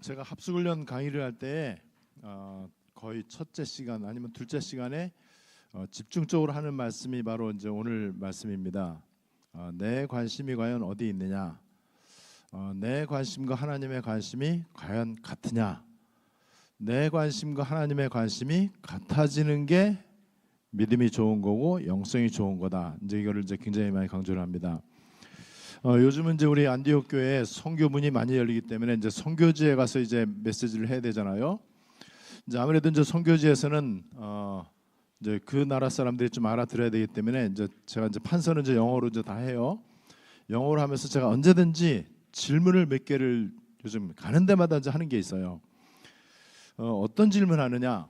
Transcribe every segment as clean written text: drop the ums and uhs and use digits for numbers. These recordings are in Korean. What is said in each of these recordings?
제가 합숙훈련 강의를 할 때 거의 첫째 시간 아니면 둘째 시간에 집중적으로 하는 말씀이 바로 이제 오늘 말씀입니다. 내 관심이 과연 어디 있느냐? 내 관심과 하나님의 관심이 과연 같으냐? 내 관심과 하나님의 관심이 같아지는 게 믿음이 좋은 거고 영성이 좋은 거다. 이제 이거를 이제 굉장히 많이 강조를 합니다. 요즘은 이제 우리 안디옥 교회에 선교문이 많이 열리기 때문에 이제 선교지에 가서 이제 메시지를 해야 되잖아요. 이제 아무래도 이제 선교지에서는 이제 그 나라 사람들이 좀 알아들어야 되기 때문에 이제 제가 이제 판서는 이제 영어로 이제 다 해요. 영어로 하면서 제가 언제든지 질문을 몇 개를 요즘 가는 데마다 이제 하는 게 있어요. 어떤 질문 하느냐?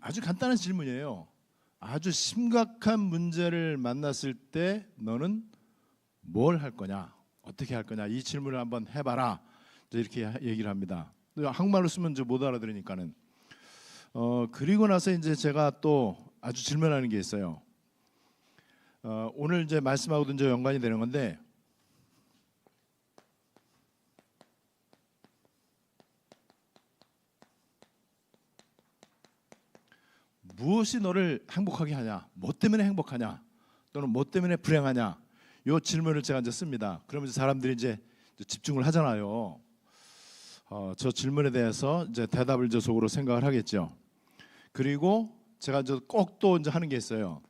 아주 간단한 질문이에요. 아주 심각한 문제를 만났을 때 너는 뭘 할 거냐? 어떻게 할 거냐? 이 질문을 한번 해봐라. 이렇게 얘기를 합니다. 한국말로 쓰면 못 알아들으니까는. 그리고 나서 이제 제가 또 아주 질문하는 게 있어요. 오늘 이제 말씀하고도 이제 연관이 되는 건데. 무엇이 너를 행복하게 하냐? 뭐 때문에 행복하냐? 또는 뭐 때문에 불행하냐? 이 질문을 제가 이제 씁니다. 그러면서 사람들이 이제 집중을 하잖아요. 저 질문에 대해서 이제 대답을 이제 속으로 생각을 하겠죠. 그리고 제가 이제 꼭 또 이제 하는 게 있어요.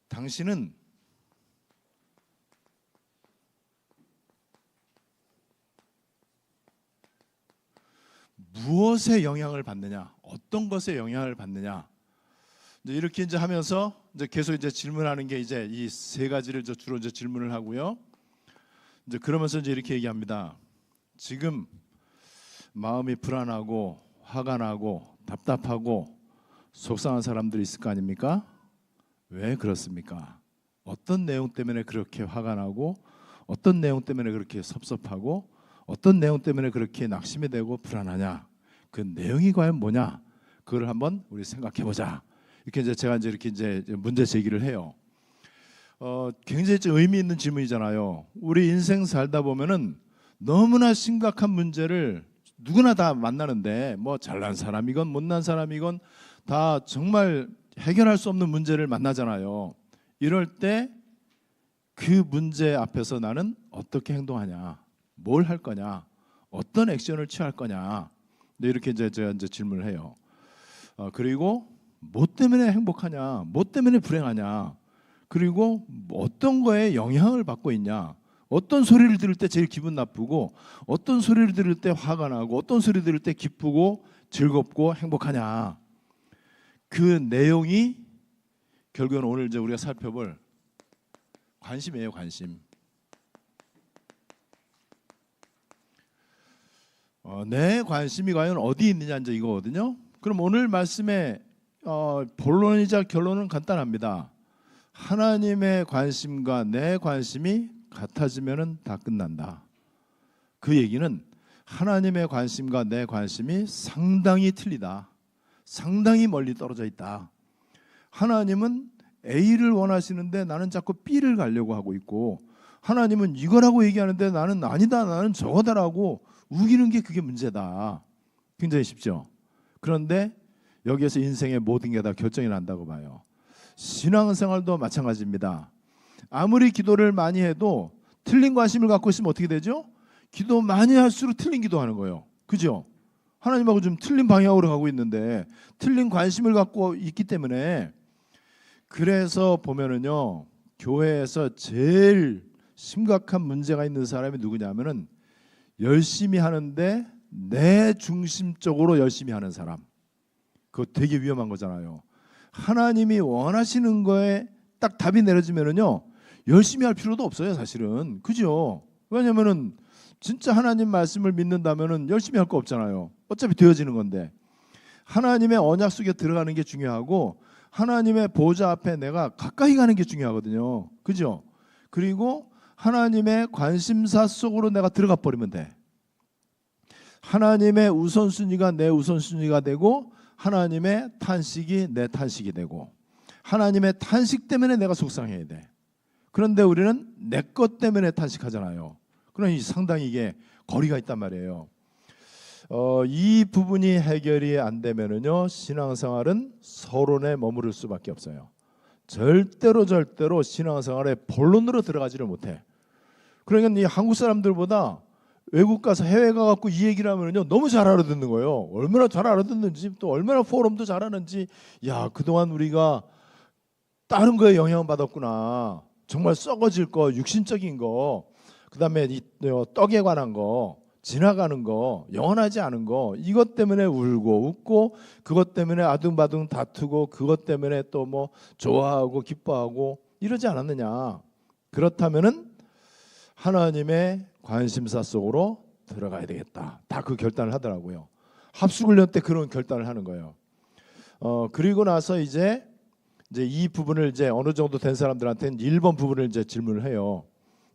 당신은 무엇에 영향을 받느냐, 어떤 것에 영향을 받느냐, 이렇게 이제 하면서 이제 계속 이제 질문하는 게 이제 이 세 가지를 주로 이제 질문을 하고요. 이제 그러면서 이제 이렇게 얘기합니다. 지금 마음이 불안하고 화가 나고 답답하고 속상한 사람들이 있을 거 아닙니까? 왜 그렇습니까? 어떤 내용 때문에 그렇게 화가 나고 어떤 내용 때문에 그렇게 섭섭하고 어떤 내용 때문에 그렇게 낙심이 되고 불안하냐? 그 내용이 과연 뭐냐? 그걸 한번 우리 생각해 보자. 이렇게 이제 제가 이렇게 이제 문제 제기를 해요. 굉장히 의미 있는 질문이잖아요. 우리 인생 살다 보면은 너무나 심각한 문제를 누구나 다 만나는데 뭐 잘난 사람이건 못난 사람이건 다 정말 해결할 수 없는 문제를 만나잖아요. 이럴 때 그 문제 앞에서 나는 어떻게 행동하냐? 뭘 할 거냐? 어떤 액션을 취할 거냐? 이렇게 이제 제가 이제 질문을 해요. 그리고 뭐 때문에 행복하냐? 뭐 때문에 불행하냐? 그리고 어떤 거에 영향을 받고 있냐? 어떤 소리를 들을 때 제일 기분 나쁘고 어떤 소리를 들을 때 화가 나고 어떤 소리 들을 때 기쁘고 즐겁고 행복하냐? 그 내용이 결국은 오늘 이제 우리가 살펴볼 관심이에요, 관심. 내 관심이 과연 어디 있느냐 이제 이거거든요. 그럼 오늘 말씀의 본론이자 결론은 간단합니다. 하나님의 관심과 내 관심이 같아지면은 다 끝난다. 그 얘기는 하나님의 관심과 내 관심이 상당히 틀리다. 상당히 멀리 떨어져 있다. 하나님은 A를 원하시는데 나는 자꾸 B를 가려고 하고 있고, 하나님은 이거라고 얘기하는데 나는 아니다, 나는 저거다라고 우기는 게 그게 문제다. 굉장히 쉽죠. 그런데 여기에서 인생의 모든 게 다 결정이 난다고 봐요. 신앙생활도 마찬가지입니다. 아무리 기도를 많이 해도 틀린 관심을 갖고 있으면 어떻게 되죠? 기도 많이 할수록 틀린 기도하는 거예요. 그죠? 하나님하고 좀 틀린 방향으로 가고 있는데 틀린 관심을 갖고 있기 때문에, 그래서 보면은요, 교회에서 제일 심각한 문제가 있는 사람이 누구냐면은 열심히 하는데 내 중심적으로 열심히 하는 사람. 그거 되게 위험한 거잖아요. 하나님이 원하시는 거에 딱 답이 내려지면은요, 열심히 할 필요도 없어요, 사실은. 그죠? 왜냐면은 진짜 하나님 말씀을 믿는다면은 열심히 할 거 없잖아요. 어차피 되어지는 건데. 하나님의 언약 속에 들어가는 게 중요하고, 하나님의 보좌 앞에 내가 가까이 가는 게 중요하거든요. 그죠? 그리고 하나님의 관심사 속으로 내가 들어가 버리면 돼. 하나님의 우선순위가 내 우선순위가 되고 하나님의 탄식이 내 탄식이 되고 하나님의 탄식 때문에 내가 속상해야 돼. 그런데 우리는 내 것 때문에 탄식하잖아요. 그러니 상당히 이게 거리가 있단 말이에요. 이 부분이 해결이 안 되면은요, 신앙생활은 서론에 머무를 수밖에 없어요. 절대로 신앙생활의 본론으로 들어가지를 못해. 그러니까 이 한국 사람들보다 외국 가서 해외 가갖고 이 얘기를 하면요 너무 잘 알아듣는 거예요. 얼마나 잘 알아듣는지, 또 얼마나 포럼도 잘하는지. 야, 그동안 우리가 다른 거에 영향을 받았구나. 정말 썩어질 거, 육신적인 거, 그다음에 이 떡에 관한 거, 지나가는 거, 영원하지 않은 거, 이것 때문에 울고 웃고, 그것 때문에 아둥바둥 다투고, 그것 때문에 또 뭐 좋아하고 기뻐하고 이러지 않았느냐. 그렇다면은 하나님의 관심사 속으로 들어가야 되겠다. 다 그 결단을 하더라고요. 합숙훈련 때 그런 결단을 하는 거예요. 그리고 나서 이제 이 부분을 이제 어느 정도 된 사람들한테는 1번 부분을 이제 질문을 해요.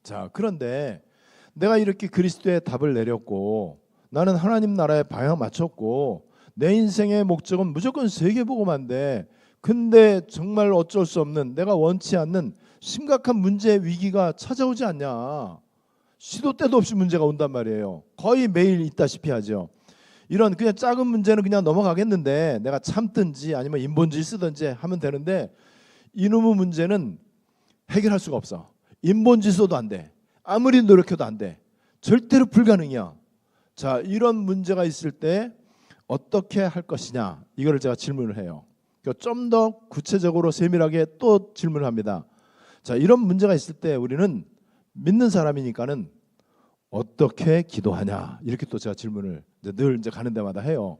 자, 그런데 내가 이렇게 그리스도의 답을 내렸고, 나는 하나님 나라에 방향 맞췄고, 내 인생의 목적은 무조건 세계복음화인데, 근데 정말 어쩔 수 없는, 내가 원치 않는 심각한 문제 위기가 찾아오지 않냐. 시도 때도 없이 문제가 온단 말이에요. 거의 매일 있다시피 하죠. 이런 그냥 작은 문제는 그냥 넘어가겠는데 내가 참든지 아니면 인본주의 쓰든지 하면 되는데, 이놈의 문제는 해결할 수가 없어. 인본주의 써도 안 돼. 아무리 노력해도 안 돼. 절대로 불가능이야. 자, 이런 문제가 있을 때 어떻게 할 것이냐, 이거를 제가 질문을 해요. 좀 더 구체적으로 세밀하게 또 질문을 합니다. 자, 이런 문제가 있을 때 우리는 믿는 사람이니까는 어떻게 기도하냐, 이렇게 또 제가 질문을 늘 가는 데마다 해요.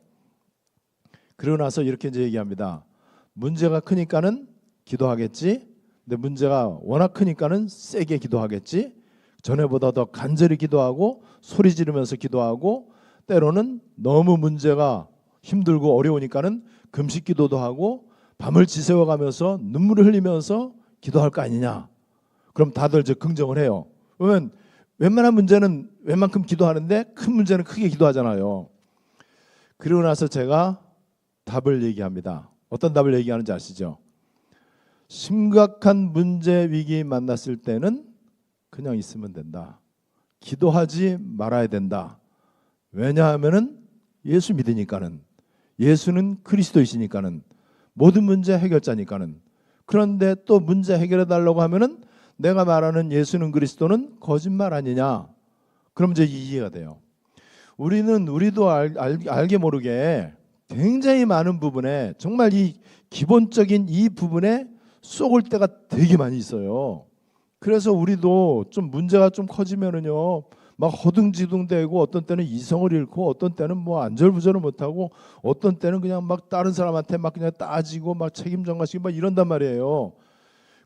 그러고 나서 이렇게 이제 얘기합니다. 문제가 크니까는 기도하겠지. 근데 문제가 워낙 크니까는 세게 기도하겠지. 전에보다 더 간절히 기도하고 소리 지르면서 기도하고, 때로는 너무 문제가 힘들고 어려우니까는 금식 기도도 하고 밤을 지새워가면서 눈물을 흘리면서 기도할 거 아니냐. 그럼 다들 이제 긍정을 해요. 그러면 웬만한 문제는 웬만큼 기도하는데 큰 문제는 크게 기도하잖아요. 그리고 나서 제가 답을 얘기합니다. 어떤 답을 얘기하는지 아시죠? 심각한 문제 위기 만났을 때는 그냥 있으면 된다. 기도하지 말아야 된다. 왜냐하면은 예수 믿으니까는, 예수는 그리스도이시니까는, 모든 문제 해결자니까는. 그런데 또 문제 해결해 달라고 하면은 내가 말하는 예수는 그리스도는 거짓말 아니냐. 그럼 이제 이해가 돼요. 우리도 알게 모르게 굉장히 많은 부분에, 정말 이 기본적인 이 부분에 쏙을 때가 되게 많이 있어요. 그래서 우리도 좀 문제가 좀 커지면은요 막 허둥지둥대고, 어떤 때는 이성을 잃고, 어떤 때는 뭐 안절부절을 못하고, 어떤 때는 그냥 막 다른 사람한테 막 그냥 따지고 막 책임 전가시고 막 이런단 말이에요.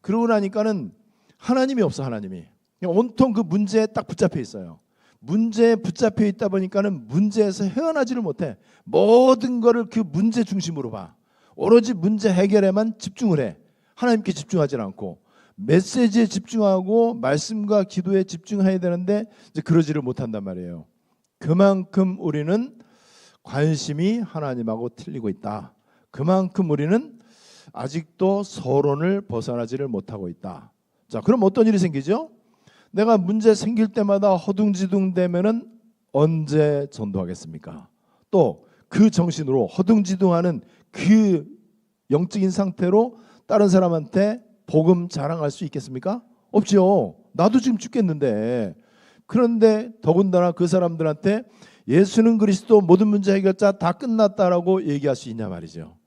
그러고 나니까는 하나님이 없어. 하나님이 그냥 온통 그 문제에 딱 붙잡혀 있어요. 문제에 붙잡혀 있다 보니까는 문제에서 헤어나지를 못해. 모든 거를 그 문제 중심으로 봐. 오로지 문제 해결에만 집중을 해. 하나님께 집중하지 않고 메시지에 집중하고 말씀과 기도에 집중해야 되는데 이제 그러지를 못한단 말이에요. 그만큼 우리는 관심이 하나님하고 틀리고 있다. 그만큼 우리는 아직도 서론을 벗어나지를 못하고 있다. 자, 그럼 어떤 일이 생기죠? 내가 문제 생길 때마다 허둥지둥 되면은 언제 전도하겠습니까? 또 그 정신으로 허둥지둥하는 그 영적인 상태로 다른 사람한테 복음 자랑할 수 있겠습니까? 없죠. 나도 지금 죽겠는데. 그런데 더군다나 그 사람들한테 예수는 그리스도 모든 문제 해결자 다 끝났다라고 얘기할 수 있냐 말이죠.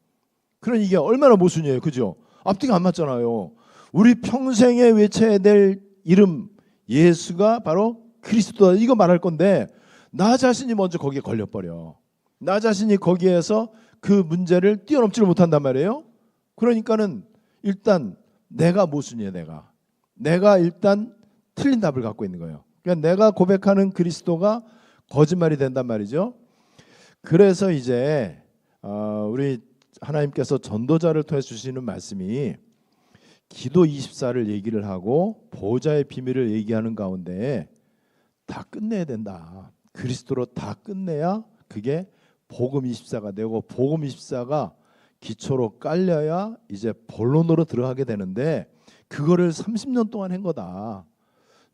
그러니 이게 얼마나 모순이에요. 그죠? 앞뒤가 안 맞잖아요. 우리 평생에 외쳐야 될 이름 예수가 바로 그리스도다, 이거 말할 건데 나 자신이 먼저 거기에 걸려버려. 나 자신이 거기에서 그 문제를 뛰어넘지를 못한단 말이에요. 그러니까는 일단 내가 모순이에요. 내가 일단 틀린 답을 갖고 있는 거예요. 그러니까 내가 고백하는 그리스도가 거짓말이 된단 말이죠. 그래서 이제 우리 하나님께서 전도자를 통해 주시는 말씀이 기도 24를 얘기를 하고 보호자의 비밀을 얘기하는 가운데 다 끝내야 된다. 그리스도로 다 끝내야 그게 복음 24가 되고 복음 24가 기초로 깔려야 이제 본론으로 들어가게 되는데 그거를 30년 동안 한 거다.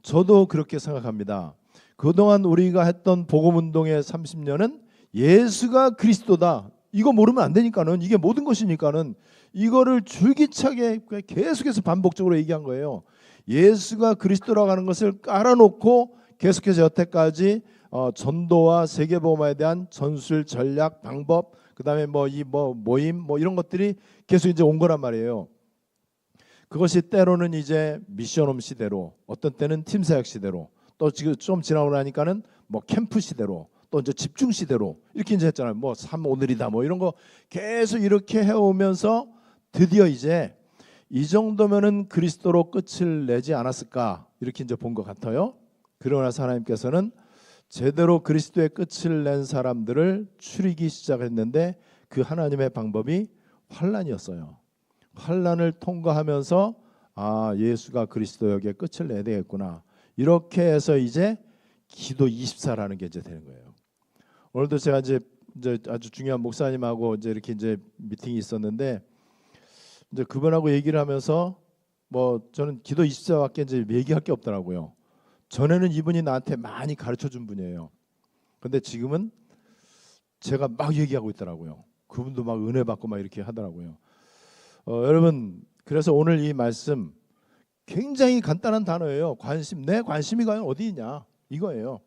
저도 그렇게 생각합니다. 그동안 우리가 했던 복음 운동의 30년은 예수가 그리스도다. 이거 모르면 안 되니까는 이게 모든 것이니까는 이거를 줄기차게 계속해서 반복적으로 얘기한 거예요. 예수가 그리스도라고 하는 것을 깔아놓고 계속해서 여태까지 전도와 세계복음화에 대한 전술, 전략, 방법, 그다음에 모임 이런 것들이 계속 이제 온 거란 말이에요. 그것이 때로는 이제 미션홈 시대로, 어떤 때는 팀사역 시대로, 또 지금 좀 지나고 나니까는 캠프 시대로, 또 이제 집중 시대로 이렇게 이제 했잖아요. 삶 오늘이다 이런 거 계속 이렇게 해오면서 드디어 이제 이 정도면은 그리스도로 끝을 내지 않았을까 이렇게 이제 본 것 같아요. 그러나 하나님께서는 제대로 그리스도의 끝을 낸 사람들을 추리기 시작했는데 그 하나님의 방법이 환난이었어요. 환난을 통과하면서 예수가 그리스도에게 끝을 내야 되겠구나. 이렇게 해서 이제 기도 24라는 게 이제 되는 거예요. 오늘도 제가 이제 아주 중요한 목사님하고 이렇게 미팅이 있었는데 이제 그분하고 얘기를 하면서 저는 기도 24밖에 이제 얘기할 게 없더라고요. 전에는 이분이 나한테 많이 가르쳐 준 분이에요. 근데 지금은 제가 막 얘기하고 있더라고요. 그분도 막 은혜 받고 막 이렇게 하더라고요. 여러분, 그래서 오늘 이 말씀 굉장히 간단한 단어예요. 관심. 내 관심이 과연 어디 있냐 이거예요.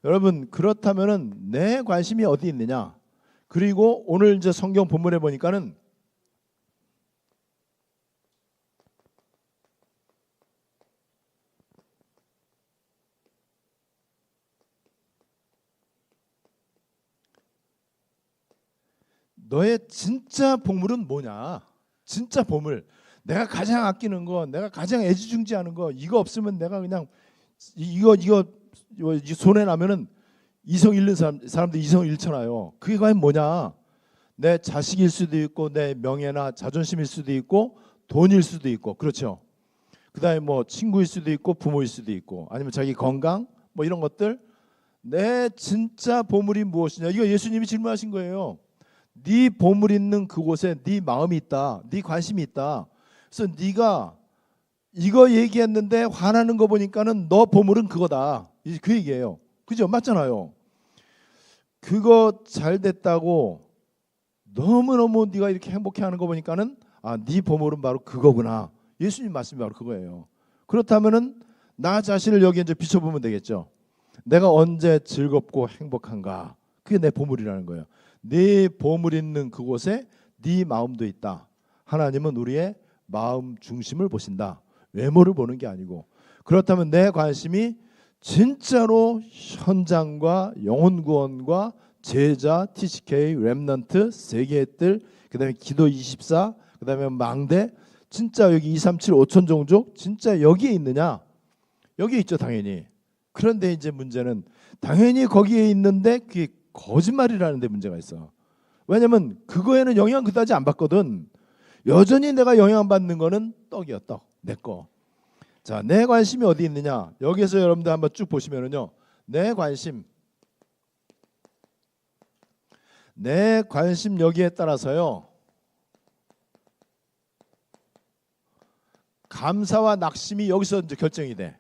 여러분, 그렇다면은 내 관심이 어디 있느냐. 그리고 오늘 이제 성경 본문에 보니까는 너의 진짜 보물은 뭐냐? 진짜 보물. 내가 가장 아끼는 거, 내가 가장 애지중지하는 거, 이거 없으면 내가 그냥 이거 손에 나면은 이성 잃는 사람들 이성 잃잖아요. 그게 과연 뭐냐? 내 자식일 수도 있고, 내 명예나 자존심일 수도 있고, 돈일 수도 있고, 그렇죠. 그다음에 친구일 수도 있고, 부모일 수도 있고, 아니면 자기 건강 이런 것들. 내 진짜 보물이 무엇이냐? 이거 예수님이 질문하신 거예요. 네 보물 있는 그곳에 네 마음이 있다. 네 관심이 있다. 그래서 네가 이거 얘기했는데 화나는 거 보니까는 너 보물은 그거다. 그 얘기예요. 그죠? 맞잖아요. 그거 잘 됐다고 너무너무 네가 이렇게 행복해하는 거 보니까는 네 보물은 바로 그거구나. 예수님 말씀이 바로 그거예요. 그렇다면은 나 자신을 여기 이제 비춰보면 되겠죠. 내가 언제 즐겁고 행복한가? 그게 내 보물이라는 거예요. 네 보물 있는 그곳에 네 마음도 있다. 하나님은 우리의 마음 중심을 보신다. 외모를 보는 게 아니고. 그렇다면 내 관심이 진짜로 현장과 영혼 구원과 제자, TCK, 렘넌트, 세계의 뜰, 그다음에 기도 24, 그다음에 망대, 진짜 여기 2, 3, 7, 5천 종족 진짜 여기에 있느냐? 여기에 있죠, 당연히. 그런데 이제 문제는 당연히 거기에 있는데 그게 거짓말이라는 데 문제가 있어. 왜냐면 그거에는 영향 그다지 안 받거든. 여전히 내가 영향받는 거는 떡이야, 떡. 내 거. 자, 내 관심이 어디 있느냐? 여기서 여러분들 한번 쭉 보시면은요. 내 관심 여기에 따라서요. 감사와 낙심이 여기서 이제 결정이 돼.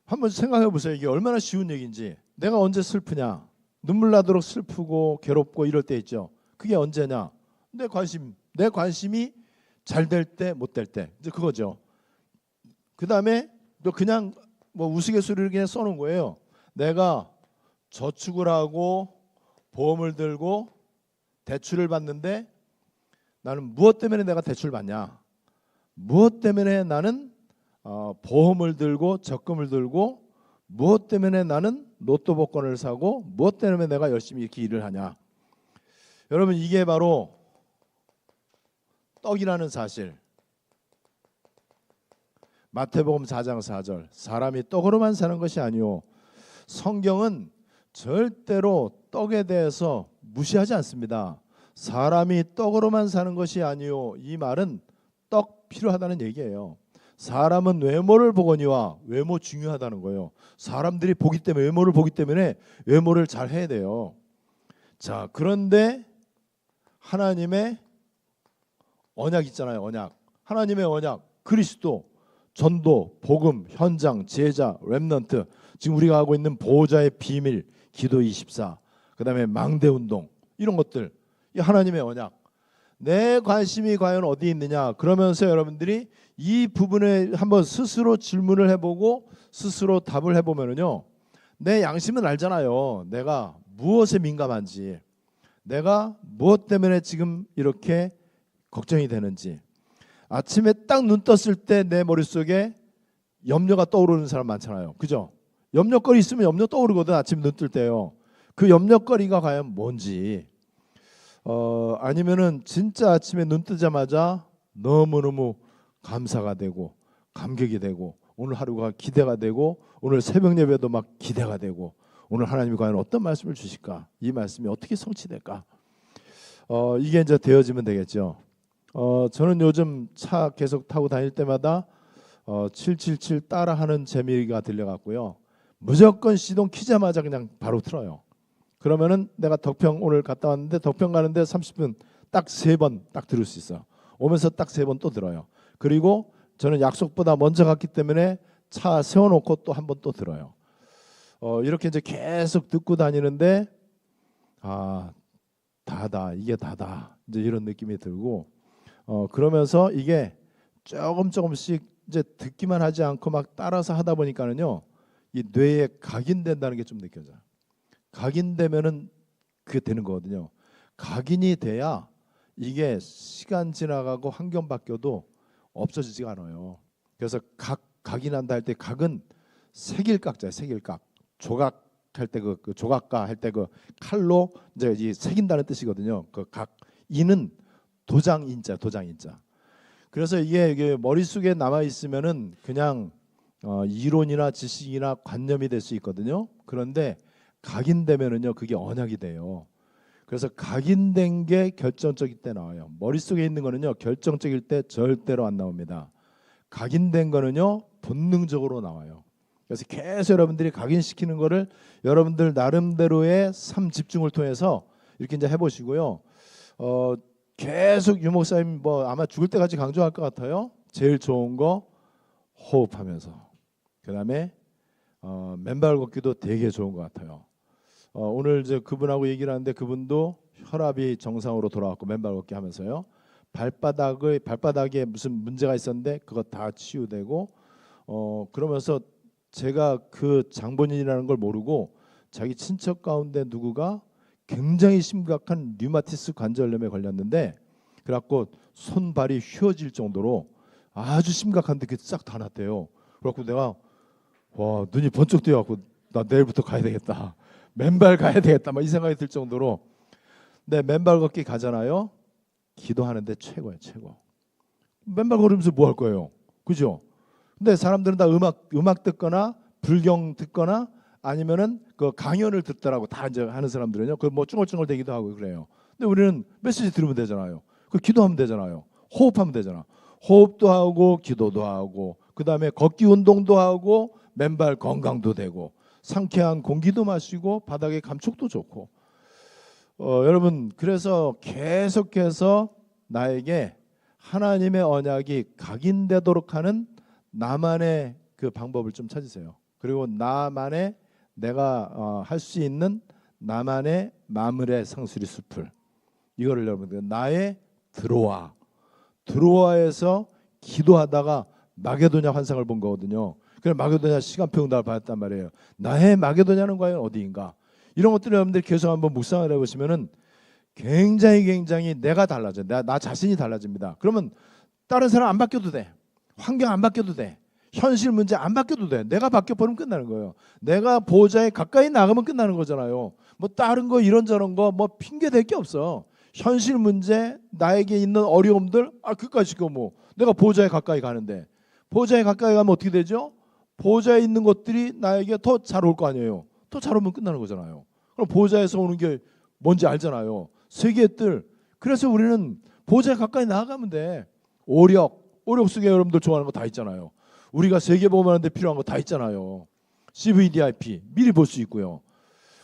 한번 생각해 보세요. 이게 얼마나 쉬운 얘기인지. 내가 언제 슬프냐? 눈물 나도록 슬프고 괴롭고 이럴 때 있죠. 그게 언제냐? 내 관심이 잘 될 때, 못 될 때. 이제 그거죠. 그다음에 또 그냥 우스갯소리를 그냥 써놓은 거예요. 내가 저축을 하고 보험을 들고 대출을 받는데 나는 무엇 때문에 내가 대출 받냐? 무엇 때문에 나는 보험을 들고 적금을 들고 무엇 때문에 나는 로또 복권을 사고 무엇 때문에 내가 열심히 이렇게 일을 하냐? 여러분, 이게 바로 떡이라는 사실. 마태복음 4장 4절. 사람이 떡으로만 사는 것이 아니요. 성경은 절대로 떡에 대해서 무시하지 않습니다. 사람이 떡으로만 사는 것이 아니요. 이 말은 떡 필요하다는 얘기예요. 사람은 외모를 보거니와 외모 중요하다는 거예요. 사람들이 보기 때문에 외모를 보기 때문에 외모를 잘 해야 돼요. 자, 그런데 하나님의 언약 있잖아요. 언약. 하나님의 언약. 그리스도, 전도, 복음, 현장, 제자, 렘넌트. 지금 우리가 하고 있는 보호자의 비밀, 기도 24. 그다음에 망대 운동. 이런 것들. 이 하나님의 언약. 내 관심이 과연 어디 있느냐. 그러면서 여러분들이 이 부분에 한번 스스로 질문을 해보고 스스로 답을 해보면은요, 내 양심은 알잖아요. 내가 무엇에 민감한지, 내가 무엇 때문에 지금 이렇게 걱정이 되는지. 아침에 딱 눈 떴을 때 내 머릿속에 염려가 떠오르는 사람 많잖아요. 그죠? 염려거리 있으면 염려 떠오르거든. 아침 눈 뜰 때요. 그 염려거리가 과연 뭔지. 아니면은 진짜 아침에 눈 뜨자마자 너무너무 감사가 되고 감격이 되고 오늘 하루가 기대가 되고 오늘 새벽 예배도 막 기대가 되고 오늘 하나님이 과연 어떤 말씀을 주실까? 이 말씀이 어떻게 성취될까? 이게 이제 되어지면 되겠죠. 저는 요즘 차 계속 타고 다닐 때마다 777 따라하는 재미가 들려갖고요. 무조건 시동 키자마자 그냥 바로 틀어요. 그러면은 내가 덕평 오늘 갔다 왔는데 덕평 가는데 30분 딱 3번 딱 들을 수 있어요. 오면서 딱 3번 또 들어요. 그리고 저는 약속보다 먼저 갔기 때문에 차 세워놓고 또 한 번 또 들어요. 이렇게 이제 계속 듣고 다니는데 다다 이게 다다 이제 이런 느낌이 들고 그러면서 이게 조금씩 이제 듣기만 하지 않고 막 따라서 하다 보니까는요 이 뇌에 각인된다는 게 좀 느껴져요. 각인되면은 그게 되는 거거든요. 각인이 돼야 이게 시간 지나가고 환경 바뀌어도 없어지지가 않아요. 그래서 각인한다 할 때 각은 색일각자예요. 색일각. 조각할 때 그 조각가 할 때 그 칼로 이제 이 새긴다는 뜻이거든요. 그 각. 이는 도장인자, 도장인자. 그래서 이게 머릿속에 남아 있으면은 그냥 이론이나 지식이나 관념이 될 수 있거든요. 그런데 각인되면은요 그게 언약이 돼요. 그래서 각인된 게 결정적일 때 나와요. 머릿속에 있는 거는요 결정적일 때 절대로 안 나옵니다. 각인된 거는요 본능적으로 나와요. 그래서 계속 여러분들이 각인시키는 거를 여러분들 나름대로의 삶 집중을 통해서 이렇게 이제 해보시고요. 계속 유 목사님 뭐 아마 죽을 때까지 강조할 것 같아요. 제일 좋은 거 호흡하면서. 그다음에 맨발 걷기도 되게 좋은 것 같아요. 오늘 이제 그분하고 얘기를 하는데 그분도 혈압이 정상으로 돌아왔고 맨발 걷기 하면서요. 발바닥에 무슨 문제가 있었는데 그거 다 치유되고 그러면서 제가 그 장본인이라는 걸 모르고 자기 친척 가운데 누구가 굉장히 심각한 류마티스 관절염에 걸렸는데 그래갖고 손발이 휘어질 정도로 아주 심각한데 그게 싹 다 났대요. 그래갖고 내가 와 눈이 번쩍 뜨여갖고 나 내일부터 가야 되겠다. 맨발 가야 되겠다. 막 이 생각이 들 정도로. 네, 맨발 걷기 가잖아요. 기도하는데 최고예요, 최고. 맨발 걸으면서 뭐 할 거예요, 그죠? 근데 사람들은 다 음악 듣거나 불경 듣거나 아니면은 그 강연을 듣더라고 다 이제 하는 사람들은요. 그 뭐 쭝얼쭝얼 대기도 하고 그래요. 근데 우리는 메시지 들으면 되잖아요. 그 기도하면 되잖아요. 호흡하면 되잖아. 호흡도 하고 기도도 하고 그다음에 걷기 운동도 하고 맨발 건강도 되고. 상쾌한 공기도 마시고 바닥에 감촉도 좋고 여러분 그래서 계속해서 나에게 하나님의 언약이 각인되도록 하는 나만의 그 방법을 좀 찾으세요. 그리고 나만의 내가 할 수 있는 나만의 마물의 상수리 숲을 이거를 여러분들 나의 드로아에서 기도하다가 마게도냐 환상을 본 거거든요. 그래서 마게도냐 시간표 응답을 받았단 말이에요. 나의 마게도냐는 과연 어디인가? 이런 것들을 여러분들이 계속 한번 묵상을 해보시면은 굉장히 내가 달라져요. 나 자신이 달라집니다. 그러면 다른 사람 안 바뀌어도 돼. 환경 안 바뀌어도 돼. 현실 문제 안 바뀌어도 돼. 내가 바뀌어버리면 끝나는 거예요. 내가 보호자에 가까이 나가면 끝나는 거잖아요. 뭐 다른 거 이런저런 거 뭐 핑계 댈 게 없어. 현실 문제 나에게 있는 어려움들 그까짓 거 뭐 내가 보호자에 가까이 가는데 보호자에 가까이 가면 어떻게 되죠? 보호자에 있는 것들이 나에게 더 잘 올 거 아니에요. 더 잘 오면 끝나는 거잖아요. 그럼 보호자에서 오는 게 뭔지 알잖아요. 세계의 뜰. 그래서 우리는 보호자에 가까이 나아가면 돼. 오력 속에 여러분들 좋아하는 거 다 있잖아요. 우리가 세계보험하는데 필요한 거 다 있잖아요. CVDIP 미리 볼 수 있고요.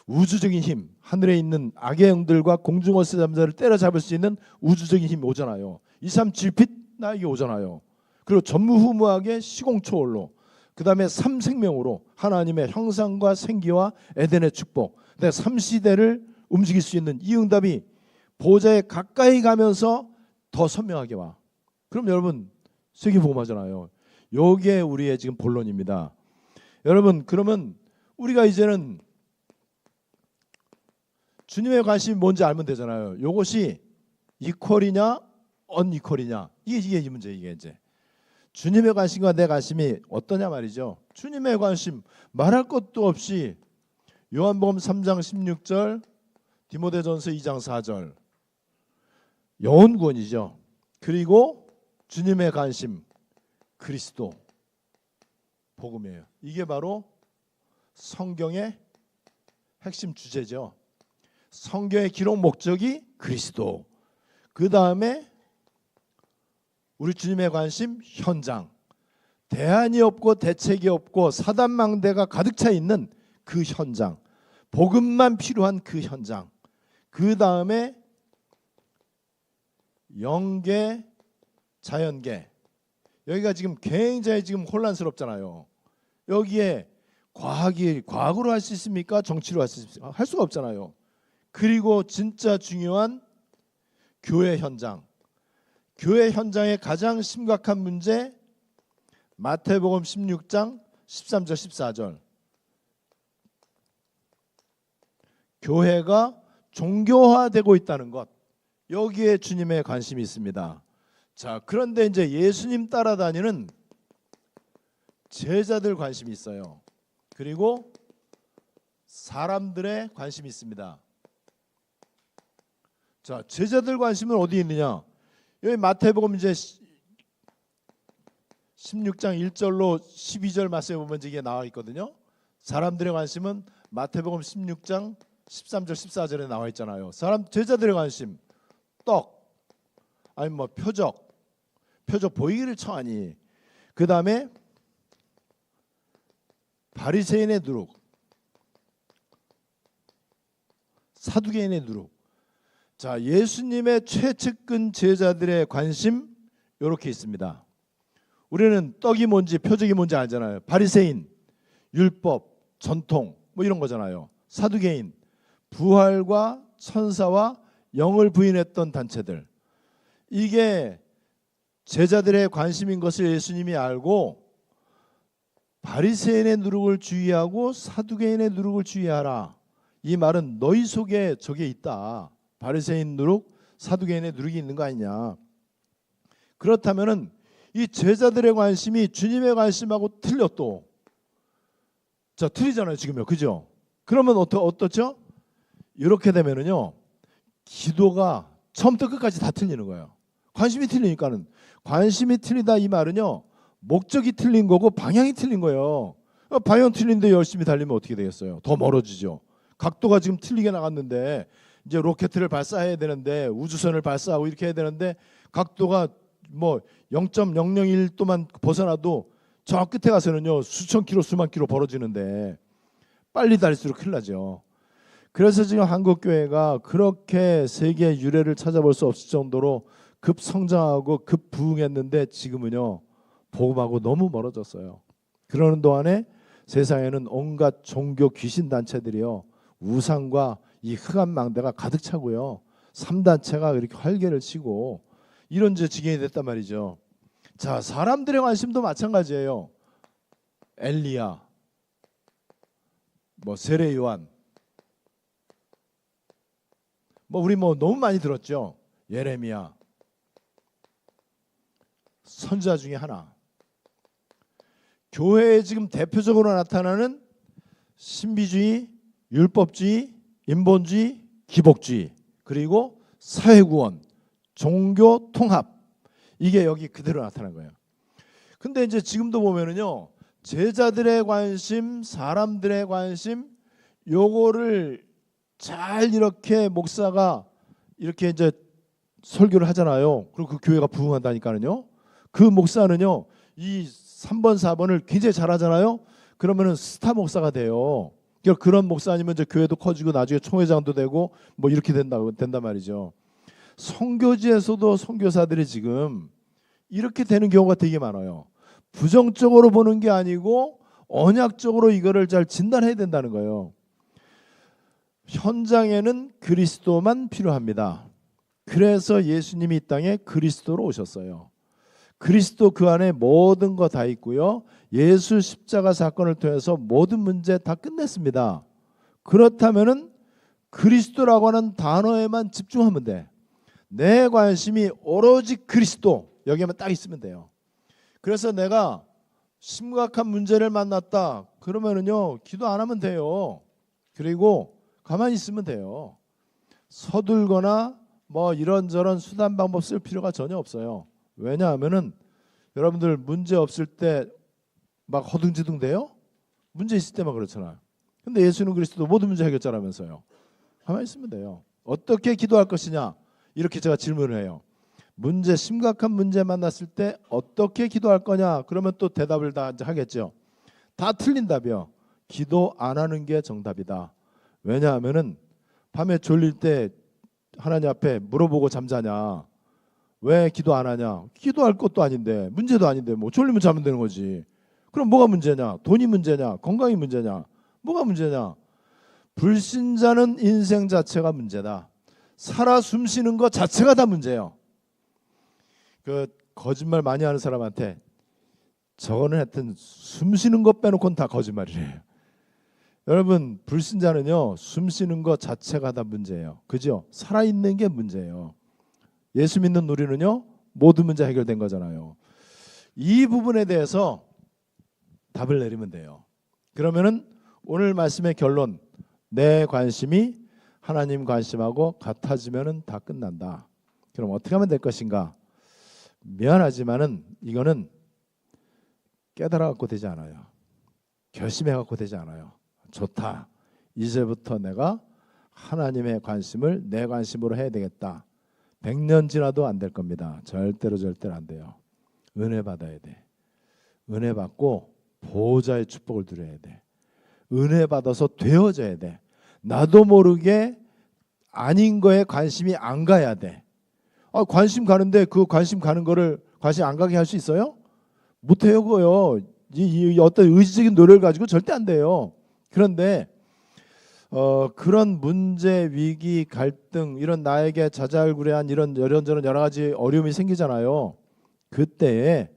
우주적인 힘, 하늘에 있는 악의 영들과 공중어세 잠자를 때려잡을 수 있는 우주적인 힘이 오잖아요. 237빛 나에게 오잖아요. 그리고 전무후무하게 시공초월로, 그 다음에 삼생명으로 하나님의 형상과 생기와 에덴의 축복, 그다음에 삼시대를 움직일 수 있는 이 응답이 보호자에 가까이 가면서 더 선명하게 와. 그럼 여러분 세계보험하잖아요. 요게 우리의 지금 본론입니다. 여러분, 그러면 우리가 이제는 주님의 관심이 뭔지 알면 되잖아요. 요것이 이퀄이냐 언이퀄이냐, 이게 이 문제. 이게 이제 주님의 관심과 내 관심이 어떠냐 말이죠. 주님의 관심 말할 것도 없이 요한복음 3장 16절, 디모데전서 2장 4절 영혼구원이죠. 그리고 주님의 관심 그리스도 복음이에요. 이게 바로 성경의 핵심 주제죠. 성경의 기록 목적이 그리스도. 그 다음에 우리 주님의 관심 현장. 대안이 없고 대책이 없고 사단망대가 가득 차 있는 그 현장. 복음만 필요한 그 현장. 그 다음에 영계, 자연계. 여기가 지금 굉장히 지금 혼란스럽잖아요. 여기에 과학으로 할 수 있습니까? 정치로 할 수 있습니까? 할 수가 없잖아요. 그리고 진짜 중요한 교회 현장. 교회 현장의 가장 심각한 문제, 마태복음 16장 13절 14절. 교회가 종교화되고 있다는 것. 여기에 주님의 관심이 있습니다. 자, 그런데 이제 예수님 따라다니는 제자들 관심이 있어요. 그리고 사람들의 관심이 있습니다. 자, 제자들 관심은 어디 있느냐? 여기 마태복음 이제 16장 1절로 12절 말씀에 보면 이게 나와 있거든요. 사람들의 관심은 마태복음 16장 13절 14절에 나와 있잖아요. 제자들의 관심, 떡, 아니 뭐 표적 보이기를 청하니. 그 다음에 바리새인의 누룩, 사두개인의 누룩. 자, 예수님의 최측근 제자들의 관심 이렇게 있습니다. 우리는 떡이 뭔지 표적이 뭔지 알잖아요. 바리새인, 율법, 전통 뭐 이런 거잖아요. 사두개인, 부활과 천사와 영을 부인했던 단체들. 이게 제자들의 관심인 것을 예수님이 알고 바리새인의 누룩을 주의하고 사두개인의 누룩을 주의하라. 이 말은 너희 속에 저게 있다. 바리새인 누룩, 사두개인의 누룩이 있는 거 아니냐. 그렇다면은 이 제자들의 관심이 주님의 관심하고 틀려 또. 자, 틀리잖아요 지금요, 그죠? 그러면 어떻죠? 이렇게 되면은요, 기도가 처음부터 끝까지 다 틀리는 거예요. 관심이 틀리니까는. 관심이 틀리다 이 말은요, 목적이 틀린 거고 방향이 틀린 거예요. 방향 틀린데 열심히 달리면 어떻게 되겠어요? 더 멀어지죠. 각도가 지금 틀리게 나갔는데 이제 로켓을 발사해야 되는데 우주선을 발사하고 이렇게 해야 되는데 각도가 뭐 0.001도만 벗어나도 저 끝에 가서는요 수천 킬로 수만 킬로 벌어지는데 빨리 달릴수록 큰일 나죠. 그래서 지금 한국교회가 그렇게 세계 유래를 찾아볼 수 없을 정도로 급성장하고 급부흥했는데 지금은요 복음하고 너무 멀어졌어요. 그러는 동안에 세상에는 온갖 종교 귀신 단체들이요 우상과 이 흑암 망대가 가득 차고요 3단체가 이렇게 활개를 치고 이런 지경이 됐단 말이죠. 자, 사람들의 관심도 마찬가지예요. 엘리야, 뭐 세례 요한, 뭐 우리 뭐 너무 많이 들었죠. 예레미야, 선지자 중에 하나. 교회에 지금 대표적으로 나타나는 신비주의, 율법주의, 인본주의, 기복주의, 그리고 사회구원, 종교 통합, 이게 여기 그대로 나타난 거예요. 근데 이제 지금도 보면은요 제자들의 관심, 사람들의 관심, 요거를 잘 이렇게 목사가 이렇게 이제 설교를 하잖아요. 그리고 그 교회가 부흥한다니까요. 그 목사는요, 이 3번, 4번을 굉장히 잘하잖아요. 그러면은 스타 목사가 돼요. 그러니까 그런 목사님은 이제 교회도 커지고 나중에 총회장도 되고 뭐 이렇게 된단 말이죠. 선교지에서도 선교사들이 지금 이렇게 되는 경우가 되게 많아요. 부정적으로 보는 게 아니고 언약적으로 이거를 잘 진단해야 된다는 거예요. 현장에는 그리스도만 필요합니다. 그래서 예수님이 이 땅에 그리스도로 오셨어요. 그리스도 그 안에 모든 거 다 있고요. 예수 십자가 사건을 통해서 모든 문제 다 끝냈습니다. 그렇다면은 그리스도라고 하는 단어에만 집중하면 돼. 내 관심이 오로지 그리스도 여기에만 딱 있으면 돼요. 그래서 내가 심각한 문제를 만났다 그러면은요, 기도 안 하면 돼요. 그리고 가만히 있으면 돼요. 서둘거나 뭐 이런저런 수단 방법 쓸 필요가 전혀 없어요. 왜냐하면은 여러분들 문제 없을 때 막 허둥지둥 돼요? 문제 있을 때만 그렇잖아요. 근데 예수는 그리스도 모든 문제 해결자라면서요. 가만히 있으면 돼요. 어떻게 기도할 것이냐? 이렇게 제가 질문을 해요. 심각한 문제 만났을 때 어떻게 기도할 거냐? 그러면 또 대답을 다 하겠죠. 다 틀린 답이요. 기도 안 하는 게 정답이다. 왜냐하면은 밤에 졸릴 때 하나님 앞에 물어보고 잠자냐? 왜 기도 안 하냐? 기도할 것도 아닌데, 문제도 아닌데 뭐 졸리면 자면 되는 거지. 그럼 뭐가 문제냐? 돈이 문제냐? 건강이 문제냐? 뭐가 문제냐? 불신자는 인생 자체가 문제다. 살아 숨쉬는 것 자체가 다 문제예요. 그 거짓말 많이 하는 사람한테 저거는 하여튼 숨쉬는 것 빼놓고는 다 거짓말이래요. 여러분, 불신자는요, 숨쉬는 것 자체가 다 문제예요. 그죠? 살아있는 게 문제예요. 예수 믿는 우리는요, 모든 문제 해결된 거잖아요. 이 부분에 대해서 답을 내리면 돼요. 그러면은 오늘 말씀의 결론, 내 관심이 하나님 관심하고 같아지면은 다 끝난다. 그럼 어떻게 하면 될 것인가? 미안하지만은 이거는 깨달아 갖고 되지 않아요. 결심해 갖고 되지 않아요. 좋다. 이제부터 내가 하나님의 관심을 내 관심으로 해야 되겠다. 100년 지나도 안 될 겁니다. 절대로 안 돼요. 은혜 받아야 돼. 은혜 받고 보호자의 축복을 누려야 돼. 은혜 받아서 되어져야 돼. 나도 모르게 아닌 거에 관심이 안 가야 돼. 관심 가는데 그 관심 가는 거를 관심 안 가게 할 수 있어요? 못해요, 그거요. 이 어떤 의지적인 노력을 가지고 절대 안 돼요. 그런데 그런 문제, 위기, 갈등, 이런 나에게 자잘구레한 이런저런 여러 가지 어려움이 생기잖아요. 그때에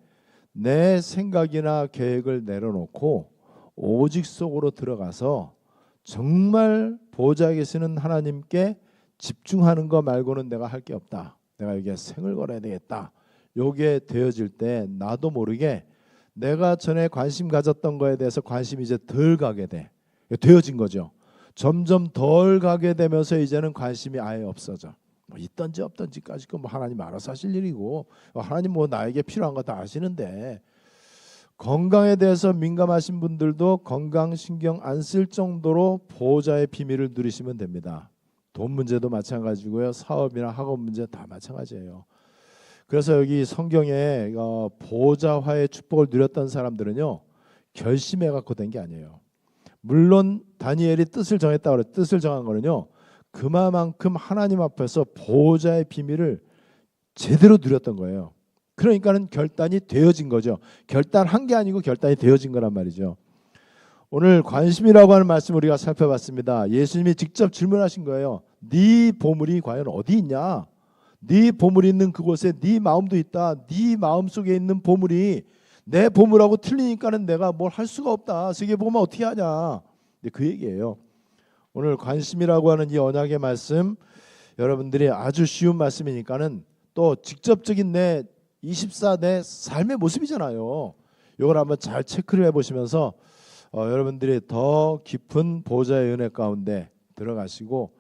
내 생각이나 계획을 내려놓고 오직 속으로 들어가서 정말 보좌에 계시는 하나님께 집중하는 거 말고는 내가 할 게 없다. 내가 여기에 생을 걸어야 되겠다. 요게 되어질 때 나도 모르게 내가 전에 관심 가졌던 거에 대해서 관심이 이제 덜 가게 돼. 되어진 거죠. 점점 덜 가게 되면서 이제는 관심이 아예 없어져. 뭐 있던지 없던지까지 뭐 하나님 알아서 하실 일이고, 하나님 뭐 나에게 필요한 거 다 아시는데, 건강에 대해서 민감하신 분들도 건강 신경 안 쓸 정도로 보호자의 비밀을 누리시면 됩니다. 돈 문제도 마찬가지고요. 사업이나 학업 문제 다 마찬가지예요. 그래서 여기 성경에 보호자화의 축복을 누렸던 사람들은요, 결심해 갖고 된 게 아니에요. 물론 다니엘이 뜻을 정했다고 그래요. 뜻을 정한 거는요, 그만큼 하나님 앞에서 보호자의 비밀을 제대로 누렸던 거예요. 그러니까는 결단이 되어진 거죠. 결단한 게 아니고 결단이 되어진 거란 말이죠. 오늘 관심이라고 하는 말씀 우리가 살펴봤습니다. 예수님이 직접 질문하신 거예요. 네 보물이 과연 어디 있냐? 네 보물이 있는 그곳에 네 마음도 있다. 네 마음 속에 있는 보물이 내 보물하고 틀리니까는 내가 뭘 할 수가 없다. 세계 보면 어떻게 하냐? 그 얘기예요. 오늘 관심이라고 하는 이 언약의 말씀, 여러분들이 아주 쉬운 말씀이니까는 또 직접적인 내 24 내 삶의 모습이잖아요. 이걸 한번 잘 체크를 해보시면서 여러분들이 더 깊은 보호자의 은혜 가운데 들어가시고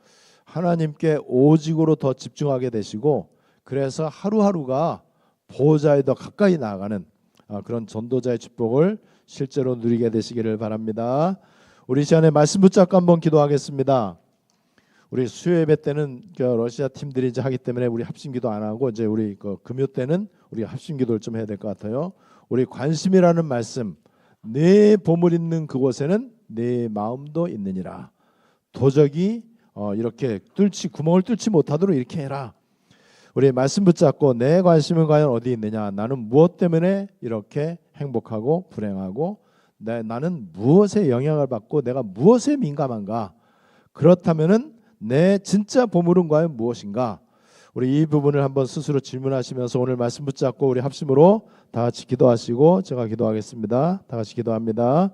하나님께 오직으로 더 집중하게 되시고, 그래서 하루하루가 보호자에 더 가까이 나아가는 그런 전도자의 축복을 실제로 누리게 되시기를 바랍니다. 우리 이 시간에 말씀 붙잡고 한번 기도하겠습니다. 우리 수요 예배 때는 러시아 팀들이 이제 하기 때문에 우리 합심기도 안 하고 이제 우리 금요 때는 우리 합심기도를 좀 해야 될 것 같아요. 우리 관심이라는 말씀, 내 보물 있는 그곳에는 내 마음도 있느니라. 도적이 이렇게 구멍을 뚫지 못하도록 이렇게 해라. 우리 말씀 붙잡고 내 관심은 과연 어디 있느냐? 나는 무엇 때문에 이렇게 행복하고 불행하고 나는 무엇에 영향을 받고 내가 무엇에 민감한가? 그렇다면은 내 진짜 보물은 과연 무엇인가? 우리 이 부분을 한번 스스로 질문하시면서 오늘 말씀 붙잡고 우리 합심으로 다 같이 기도하시고 제가 기도하겠습니다. 다 같이 기도합니다.